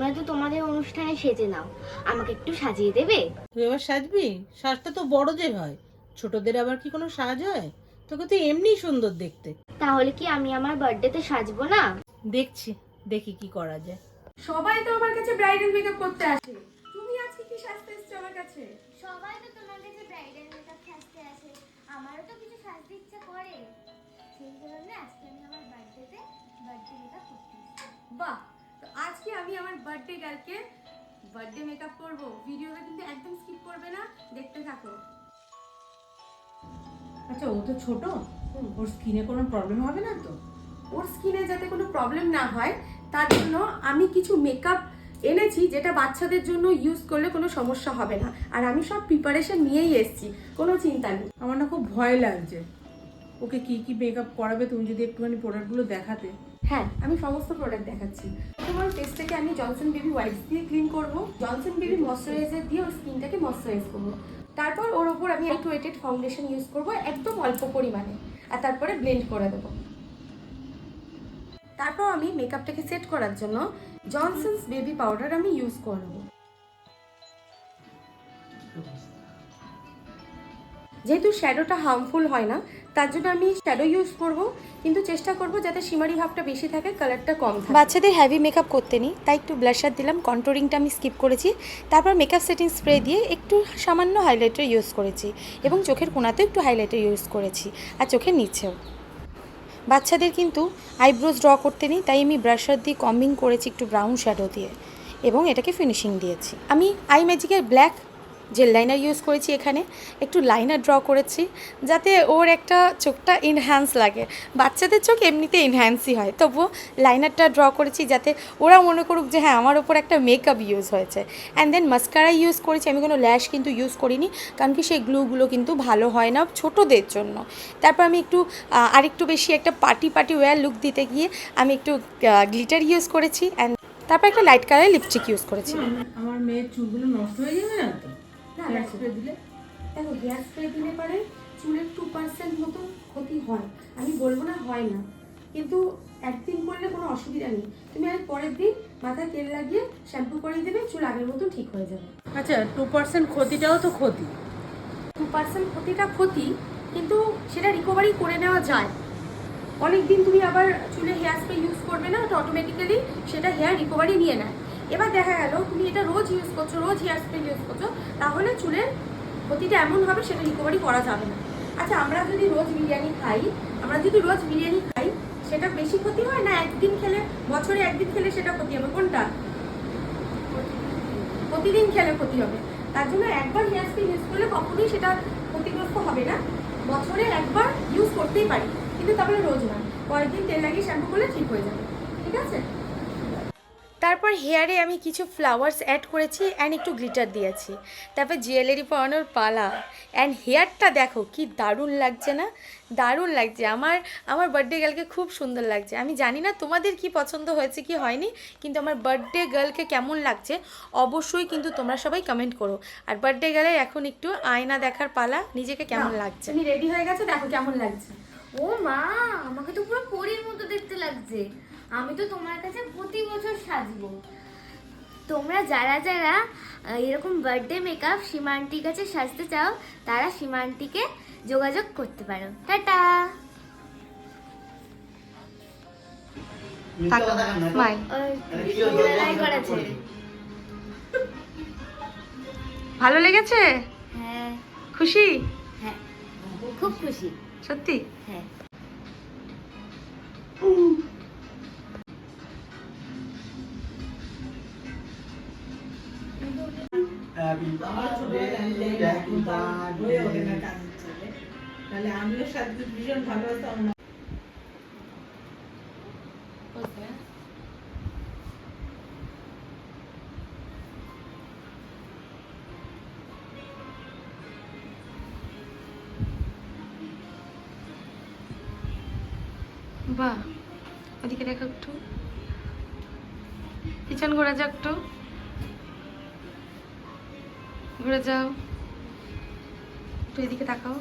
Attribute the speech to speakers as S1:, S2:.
S1: তোমরা তো তোমাদের অনুষ্ঠানে সেজে নাও, আমাকে একটু সাজিয়ে দেবে?
S2: তুই এবার সাজবি? সাজটা তো বড়দের হয়, ছোটদের আবার কি কোনো সাজ হয়? তোকে তো এমনিই সুন্দর দেখতে।
S1: তাহলে কি আমি আমার বার্থডেতে সাজবো না?
S2: দেখছি, দেখি কি করা যায়।
S3: সবাই তো আমার কাছে ব্রাইডাল মেকআপ করতে আসে, তুমি আজকে কি সাজতে এসেছো আমার কাছে?
S1: সবাই তো তোমার কাছে ব্রাইডাল মেকআপ সাজতে আসে, আমারও তো কিছু সাজতে ইচ্ছা করে, সেই কারণে আজকে আমি আমার বার্থডে মেকআপ করতে এসেছি।
S3: বাহ, তো আজকে আমি আমার বার্থডে গার্লকে বার্থডে মেকআপ করব। ভিডিওটা কিন্তু একদম স্কিপ করবে না, দেখতে থাকো।
S2: আচ্ছা, ও তো ছোট, ওর স্কিনে কোনো প্রবলেম হবে না তো?
S3: ওর স্কিনে যাতে কোনো প্রবলেম না হয় তার জন্য আমি কিছু মেকআপ এনেছি, যেটা বাচ্চাদের জন্য ইউজ করলে কোনো সমস্যা হবে না। আর আমি সব প্রিপারেশন নিয়েই এসেছি, কোনো চিন্তা নেই।
S2: আমার না খুব ভয় লাগছে। ওকে কি কি মেকআপ করাবে, তুমি যদি একটুখানি প্রোডাক্টগুলো দেখাতে।
S3: হ্যাঁ, আমি সমস্ত প্রোডাক্ট দেখাচ্ছি। তোমার ফেসটাকে আমি জনসন বেবি ওয়াইপস দিয়ে ক্লিন করব, জনসন বেবি ময়শ্চারাইজার দিয়ে ওর স্কিনটাকে ময়শ্চারাইজ করব। তারপর ওর ওপর আমি একটু ওয়েটেড ফাউন্ডেশন ইউজ করব, একদম অল্প পরিমাণে, আর তারপরে ব্লেন্ড করে দেবো। তারপর আমি মেকআপটাকে সেট করার জন্য জনসনস বেবি পাউডার আমি ইউজ করব। যেহেতু শ্যাডোটা হার্মফুল হয় না, তার জন্য আমি শ্যাডো ইউজ করব, কিন্তু চেষ্টা করব যাতে শিমারি ভাবটা বেশি থাকে, কালারটা কম থাকে। বাচ্চাদের হেভি মেকআপ করতে নেই, তাই একটু ব্লাশার দিলাম, কন্ট্রোলিংটা আমি স্কিপ করেছি। তারপর মেকআপ সেটিং স্প্রে দিয়ে একটু সামান্য হাইলাইটার ইউজ করেছি, এবং চোখের কোণাতেও একটু হাইলাইটার ইউজ করেছি, আর চোখের নিচেও। বাচ্চাদের কিন্তু আইব্রোজ ড্র করতে নেই, তাই আমি ব্রাশার দিয়ে কম্বিং করেছি একটু ব্রাউন শ্যাডো দিয়ে, এবং এটাকে ফিনিশিং দিয়েছি। আমি আই ম্যাজিকের ব্ল্যাক জেল লাইনার ইউজ করেছি, এখানে একটু লাইনার ড্র করেছি যাতে ওর একটা চোখটা এনহ্যান্স লাগে। বাচ্চাদের চোখ এমনিতে এনহ্যান্সই হয়, তবুও লাইনারটা ড্র করেছি যাতে ওরা মনে করুক যে হ্যাঁ আমার ওপর একটা মেকআপ ইউজ হয়েছে। অ্যান্ড দেন মাস্কারা ইউজ করেছি, আমি কোনো ল্যাশ কিন্তু ইউজ করিনি, কারণ কি সেই গ্লুগুলো কিন্তু ভালো হয় না ছোটোদের জন্য। তারপর আমি একটু আরেকটু বেশি একটা পার্টি ওয়্যার লুক দিতে গিয়ে আমি একটু গ্লিটার ইউজ করেছি, অ্যান্ড তারপর একটা লাইট কালারের লিপস্টিক ইউজ করেছি।
S2: আমার মেয়ের চুলগুলো নষ্ট হয়ে যাবে না তো?
S3: না, দেখো হেয়ার স্প্রে দিলে পরে চুলের 2% মতো ক্ষতি হয়, আমি বলবো না হয় না, কিন্তু একদিন করলে কোনো অসুবিধা নেই। তুমি আর পরের দিন মাথায় তেল লাগিয়ে শ্যাম্পু করিয়ে দেবে, চুল আগের মতো ঠিক হয়ে যাবে।
S2: আচ্ছা, 2% ক্ষতিটাও তো ক্ষতি।
S3: 2% ক্ষতিটা ক্ষতি, কিন্তু সেটা রিকভারি করে নেওয়া যায়। অনেক দিন তুমি আবার চুলে হেয়ার স্প্রে ইউজ করবে না, তো অটোমেটিক্যালি সেটা হেয়ার রিকভারি নিয়ে নেয়। এবার দেখা গেল তুমি এটা রোজ ইউজ করছো, রোজ হেয়ার স্প্রে ইউজ করছো, তাহলে চুলের ক্ষতিটা এমন হবে সেটা রিকভারি করা যাবে না। আচ্ছা, আমরা যদি রোজ বিরিয়ানি খাই, সেটা বেশি ক্ষতি হয় না একদিন খেলে, বছরে একদিন খেলে সেটা ক্ষতি হবে? কোনটা? প্রতিদিন খেলে ক্ষতি হবে। তার জন্য একবার হেয়ার স্প্রে ইউজ করলে কখনোই সেটা ক্ষতিগ্রস্ত হবে না। বছরে একবার ইউজ করতেই পারি, কিন্তু তারপরে রোজ না, কয়েকদিন তেল লাগিয়ে শ্যাম্পু করলে ঠিক হয়ে যাবে। ঠিক আছে? তারপর হেয়ারে আমি কিছু ফ্লাওয়ার্স অ্যাড করেছি, অ্যান্ড একটু গ্লিটার দিয়েছি। তারপর জুয়েলারি পরানোর পালা, অ্যান্ড হেয়ারটা দেখো কি দারুণ লাগছে না? দারুণ লাগছে, আমার বার্থডে গার্লকে খুব সুন্দর লাগছে। আমি জানি না তোমাদের কি পছন্দ হয়েছে কি হয়নি, কিন্তু আমার বার্থডে গার্লকে কেমন লাগছে অবশ্যই কিন্তু তোমরা সবাই কমেন্ট করো। আর বার্থডে গার্লের এখন একটু আয়না দেখার পালা, নিজেকে কেমন লাগছে। তুমি রেডি হয়ে গেছো, দেখো কেমন লাগছে।
S1: ও মা, আমাকে তো পুরো পরীর মতো দেখতে লাগছে। আমি তো তোমার কাছে প্রতি বছর সাজবো। তোমরা যারা যারা এরকম বার্থডে মেকআপ সীমান্তির কাছে সাজতে চাও, তারা সীমান্তিকে যোগাযোগ করতে পারো। টাটা।
S3: ভালো লেগেছে?
S1: হ্যাঁ।
S3: খুশি?
S1: হ্যাঁ, খুব খুশি।
S3: সত্যি?
S1: হ্যাঁ।
S4: Happy birthday, happy birthday.
S2: তাহলে আমিও সাথে ভীষণ ভালো হতাম না।
S3: বাহ, ওদিকে দেখো একটু, পিছন ঘোরা যাও, একটু ঘুরে যাও, একটু এদিকে তাকাও।